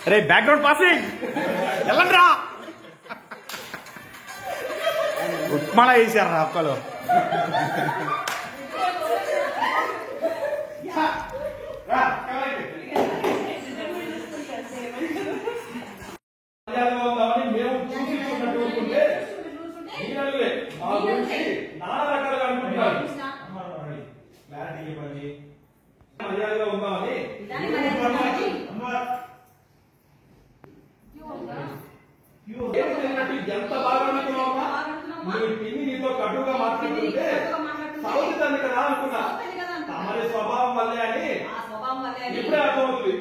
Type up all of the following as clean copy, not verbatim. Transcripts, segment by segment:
अरे background passing ఎల్లండ్రా ఉప్మాలా వేసారా అక్కలు మర్యాదగా ఉందామని ఎంత బాగా పిన్ని నీతో కటుగా మాట్లాడుతుంటే సౌతింది కదా అనుకున్నా తమరి స్వభావం వల్లే అని ఇప్పుడే అర్థమవుతుంది.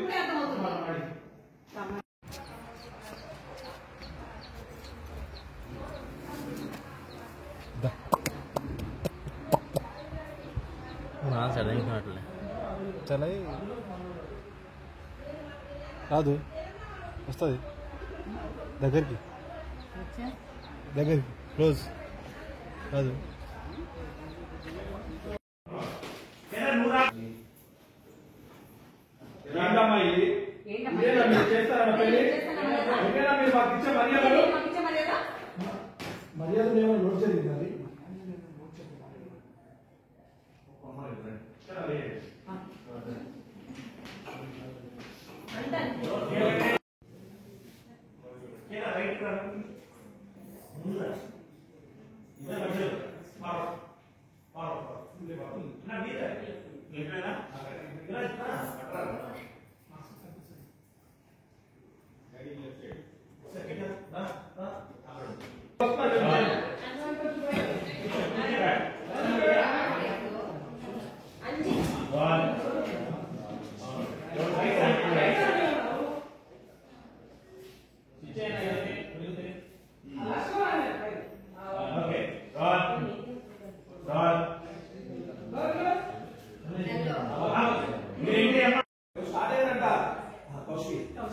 చల రాదు వస్తుంది దగ్గరికి క్లోజ్ రాదు. మర్యాద నోట్ జరిగింది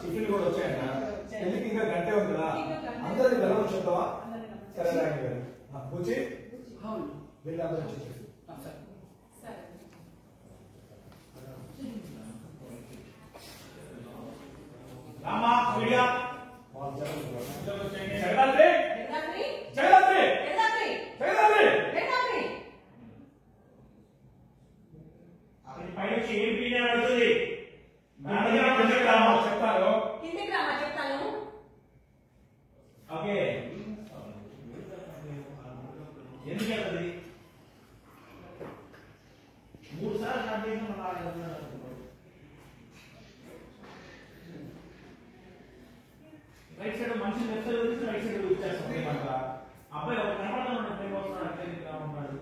టిఫిన్ కూడా వచ్చాయంట. పెళ్లికి ఇంకా గంటే ఉంది కదా, అందరినీ వెళ్ళమని చెప్తావా? సరే రాయండి గారు కూర్చి వెళ్ళి అందరూ వచ్చేసి రైట్ సైడ్ మనిషి లెఫ్ట్ సైడ్ రైట్ సైడ్ ఇచ్చేస్తాం. అబ్బాయి ఒక కనపడతా ఉన్నాడు,